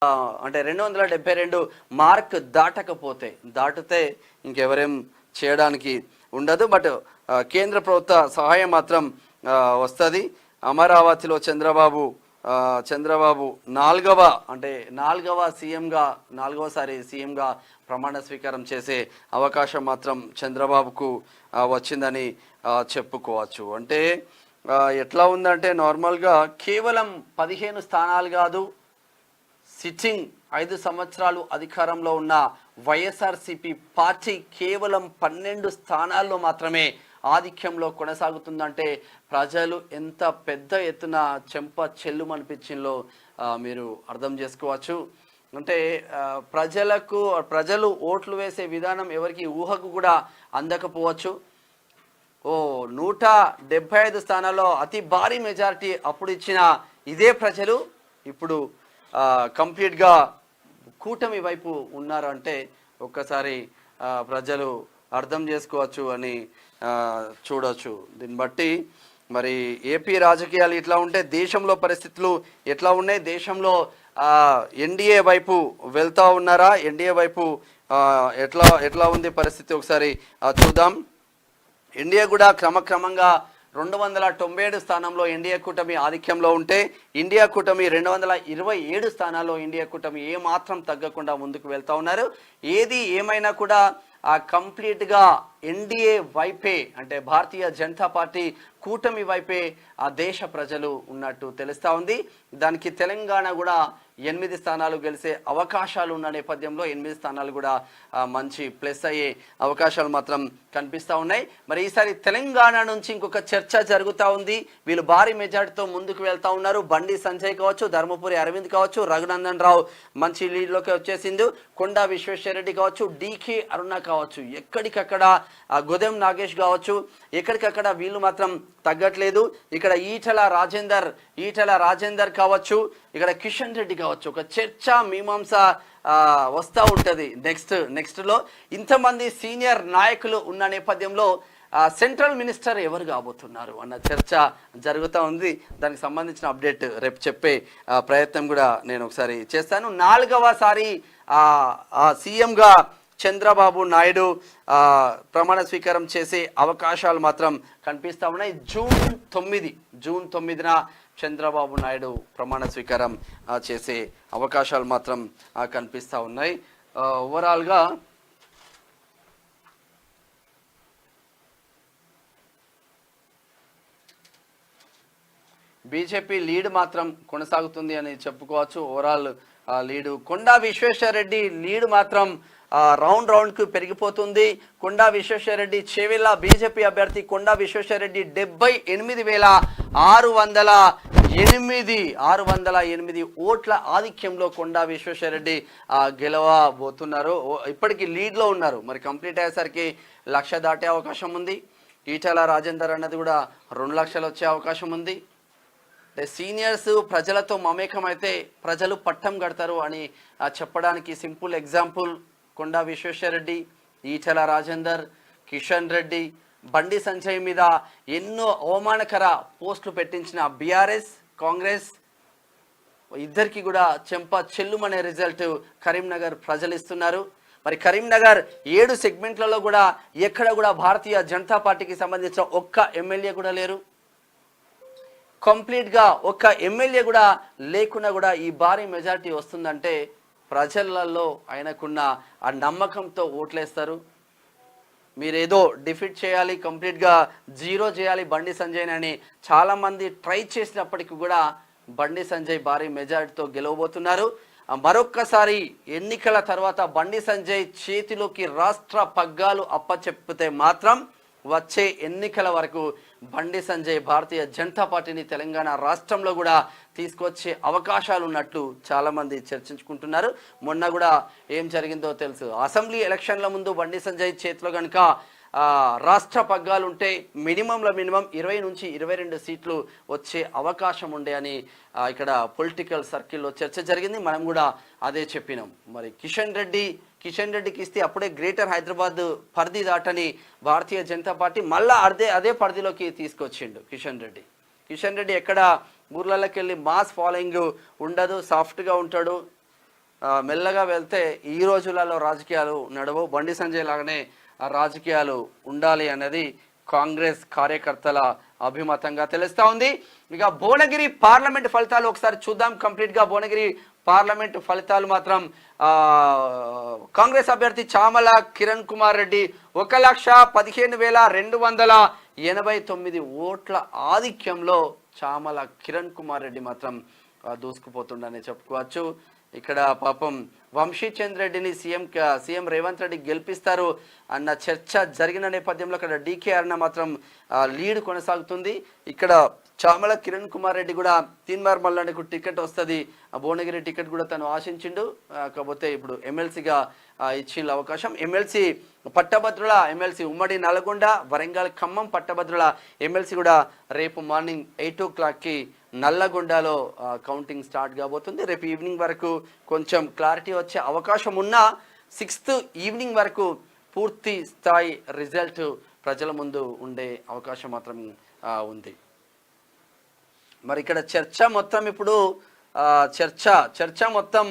అంటే 272 మార్క్ దాటితే ఇంకెవరేం చేయడానికి ఉండదు. బట్ కేంద్ర ప్రభుత్వ సహాయం మాత్రం వస్తుంది. అమరావతిలో చంద్రబాబు నాలుగవసారి సీఎంగా ప్రమాణ స్వీకారం చేసే అవకాశం మాత్రం చంద్రబాబుకు వచ్చిందని చెప్పుకోవచ్చు. అంటే ఎట్లా ఉందంటే నార్మల్గా కేవలం 15 స్థానాలు కాదు, సిట్టింగ్ 5 సంవత్సరాలు అధికారంలో ఉన్న వైఎస్ఆర్సీపీ పార్టీ కేవలం 12 స్థానాల్లో మాత్రమే ఆధిక్యంలో కొనసాగుతుందంటే ప్రజలు ఎంత పెద్ద ఎత్తున చెంప చెల్లుమనిపించిందో మీరు అర్థం చేసుకోవచ్చు. అంటే ప్రజలు ఓట్లు వేసే విధానం ఎవరికి ఊహకు కూడా అందకపోవచ్చు. 175 స్థానాల్లో అతి భారీ మెజారిటీ అప్పుడు ఇచ్చిన ఇదే ప్రజలు ఇప్పుడు కంప్లీట్గా కూటమి వైపు ఉన్నారు అంటే ఒక్కసారి ప్రజలు అర్థం చేసుకోవచ్చు అని చూడవచ్చు. దీన్ని బట్టి మరి ఏపీ రాజకీయాలు ఇట్లా ఉంటే దేశంలో పరిస్థితులు ఎట్లా ఉన్నాయి? దేశంలో ఎన్డీఏ వైపు వెళ్తా ఉన్నారా? ఎన్డీఏ వైపు ఎట్లా ఉంది పరిస్థితి ఒకసారి చూద్దాం. ఎన్డీఏ కూడా క్రమక్రమంగా 297 స్థానంలో ఎన్డీఏ కూటమి ఆధిక్యంలో ఉంటే ఇండియా కూటమి 227 స్థానాల్లో ఇండియా కూటమి ఏమాత్రం తగ్గకుండా ముందుకు వెళ్తా ఉన్నారు. ఏది ఏమైనా కూడా కంప్లీట్గా ఎన్డీఏ వైపే అంటే భారతీయ జనతా పార్టీ కూటమి వైపే ఆ దేశ ప్రజలు ఉన్నట్టు తెలుస్తూ ఉంది. దానికి తెలంగాణ కూడా 8 స్థానాలు గెలిచే అవకాశాలు ఉన్న నేపథ్యంలో 8 స్థానాలు కూడా మంచి ప్లస్ అయ్యే అవకాశాలు మాత్రం కనిపిస్తూ ఉన్నాయి. మరి ఈసారి తెలంగాణ నుంచి ఇంకొక చర్చ జరుగుతూ ఉంది. వీళ్ళు భారీ మెజార్టీతో ముందుకు వెళ్తూ ఉన్నారు. బండి సంజయ్ కావచ్చు, ధర్మపురి అరవింద్ కావచ్చు, రఘునందన్ రావు మంచి లీడ్లోకి వచ్చేసింది. కొండా విశ్వేశ్వరరెడ్డి కావచ్చు, డీకే అరుణ కావచ్చు, ఎక్కడికక్కడ గోదెం నాగేష్ కావచ్చు, ఎక్కడికక్కడ వీళ్ళు మాత్రం తగ్గట్లేదు. ఇక్కడ ఈటల రాజేందర్ కావచ్చు, ఇక్కడ కిషన్ రెడ్డి కావచ్చు. ఒక చర్చ మీమాంస వస్తూ ఉంటుంది. నెక్స్ట్లో ఇంతమంది సీనియర్ నాయకులు ఉన్న నేపథ్యంలో సెంట్రల్ మినిస్టర్ ఎవరు కాబోతున్నారు అన్న చర్చ జరుగుతూ ఉంది. దానికి సంబంధించిన అప్డేట్ రేపు చెప్పే ప్రయత్నం కూడా నేను ఒకసారి చేస్తాను. 4వసారి సీఎంగా చంద్రబాబు నాయుడు ప్రమాణ స్వీకారం చేసే అవకాశాలు మాత్రం కనిపిస్తూ ఉన్నాయి. జూన్ 9న చంద్రబాబు నాయుడు ప్రమాణ స్వీకారం చేసే అవకాశాలు మాత్రం కనిపిస్తూ ఉన్నాయి. ఓవరాల్గా బీజేపీ లీడ్ మాత్రం కొనసాగుతుంది అని చెప్పుకోవచ్చు. ఓవరాల్ లీడు కొండా విశ్వేశ్వరరెడ్డి లీడ్ మాత్రం రౌండ్కు పెరిగిపోతుంది. కొండా విశ్వేశ్వరరెడ్డి చేవెళ్ళ బీజేపీ అభ్యర్థి కొండా విశ్వేశ్వరరెడ్డి 78,608 ఓట్ల ఆధిక్యంలో కొండా విశ్వేశ్వరరెడ్డి గెలవబోతున్నారు. ఇప్పటికీ లీడ్లో ఉన్నారు. మరి కంప్లీట్ అయ్యేసరికి 1,00,000 దాటే అవకాశం ఉంది. ఈటల రాజేందర్ అన్నది కూడా 2 లక్షలు వచ్చే అవకాశం ఉంది. సీనియర్స్ ప్రజలతో మమేకమైతే ప్రజలు పట్టం కడతారు అని చెప్పడానికి సింపుల్ ఎగ్జాంపుల్ కొండా విశ్వేశ్వరరెడ్డి, ఈటల రాజేందర్, కిషన్ రెడ్డి, బండి సంజయ్ మీద ఎన్నో అవమానకర పోస్టులు పెట్టించిన బీఆర్ఎస్, కాంగ్రెస్ ఇద్దరికి కూడా చెంప చెల్లుమనే రిజల్ట్ కరీంనగర్ ప్రజలు ఇస్తున్నారు. మరి కరీంనగర్ 7 సెగ్మెంట్లలో కూడా ఎక్కడ కూడా భారతీయ జనతా పార్టీకి సంబంధించిన ఒక్క ఎమ్మెల్యే కూడా లేరు. కంప్లీట్గా ఒక్క ఎమ్మెల్యే కూడా లేకున్నా కూడా ఈ భారీ మెజారిటీ వస్తుందంటే ప్రజలలో ఆయనకున్న ఆ నమ్మకంతో ఓట్లేస్తారు. మీరేదో డిఫీట్ చేయాలి, కంప్లీట్గా జీరో చేయాలి బండి సంజయ్ అని చాలామంది ట్రై చేసినప్పటికీ కూడా బండి సంజయ్ భారీ మెజారిటీతో గెలవబోతున్నారు. మరొక్కసారి ఎన్నికల తర్వాత బండి సంజయ్ చేతిలోకి రాష్ట్ర పగ్గాలు అప్పచెప్పితే మాత్రం వచ్చే ఎన్నికల వరకు బండి సంజయ్ భారతీయ జనతా పార్టీని తెలంగాణ రాష్ట్రంలో కూడా తీసుకొచ్చే అవకాశాలు ఉన్నట్లు చాలామంది చర్చించుకుంటున్నారు. మొన్న కూడా ఏం జరిగిందో తెలుసు. అసెంబ్లీ ఎలక్షన్ల ముందు బండి సంజయ్ చేతిలో కనుక రాష్ట్ర పగ్గాలు ఉంటే మినిమం 20 నుంచి 22 సీట్లు వచ్చే అవకాశం ఉండే అని ఇక్కడ పొలిటికల్ సర్కిల్లో చర్చ జరిగింది. మనం కూడా అదే చెప్పినాం. మరి కిషన్ రెడ్డికి ఇస్తే అప్పుడే గ్రేటర్ హైదరాబాద్ పరిధి దాటని భారతీయ జనతా పార్టీ మళ్ళా అదే పరిధిలోకి తీసుకొచ్చిండు కిషన్ రెడ్డి ఎక్కడ ఊర్లలోకి వెళ్ళి మాస్ ఫాలోయింగ్ ఉండదు, సాఫ్ట్గా ఉంటాడు. మెల్లగా వెళ్తే ఈ రోజులలో రాజకీయాలు నడవవు. బండి సంజయ్ లాగానే ఆ రాజకీయాలు ఉండాలి అన్నది కాంగ్రెస్ కార్యకర్తల అభిమతంగా తెలుస్తా ఉంది. ఇక భువనగిరి పార్లమెంట్ ఫలితాలు ఒకసారి చూద్దాం కంప్లీట్గా. భువనగిరి పార్లమెంట్ ఫలితాలు మాత్రం కాంగ్రెస్ అభ్యర్థి చామల కిరణ్ కుమార్ రెడ్డి 1,15,289 ఓట్ల ఆధిక్యంలో చామల కిరణ్ కుమార్ రెడ్డి మాత్రం దూసుకుపోతుండనే చెప్పుకోవచ్చు. ఇక్కడ పాపం వంశీచంద్ రెడ్డిని సీఎం రేవంత్ రెడ్డి గెలిపిస్తారు అన్న చర్చ జరిగిన నేపథ్యంలో అక్కడ డీకే అరుణ మాత్రం లీడ్ కొనసాగుతుంది. ఇక్కడ చామల కిరణ్ కుమార్ రెడ్డి కూడా తీన్మార్ మల్లానికి టికెట్ వస్తుంది, భువనగిరి టికెట్ కూడా తను ఆశించిండు. కాకపోతే ఇప్పుడు ఎమ్మెల్సీగా ఇచ్చిన అవకాశం. ఎమ్మెల్సీ పట్టభద్రుల ఎమ్మెల్సీ ఉమ్మడి నల్గొండ, వరంగల్, ఖమ్మం పట్టభద్రుల ఎమ్మెల్సీ కూడా రేపు మార్నింగ్ 8 o'clockకి నల్లగొండలో కౌంటింగ్ స్టార్ట్ కాబోతుంది. రేపు ఈవినింగ్ వరకు కొంచెం క్లారిటీ వచ్చే అవకాశం ఉన్నా 6th ఈవినింగ్ వరకు పూర్తి స్థాయి రిజల్ట్ ప్రజల ముందు ఉండే అవకాశం మాత్రం ఉంది. మరి ఇక్కడ చర్చ మొత్తం ఇప్పుడు చర్చ మొత్తం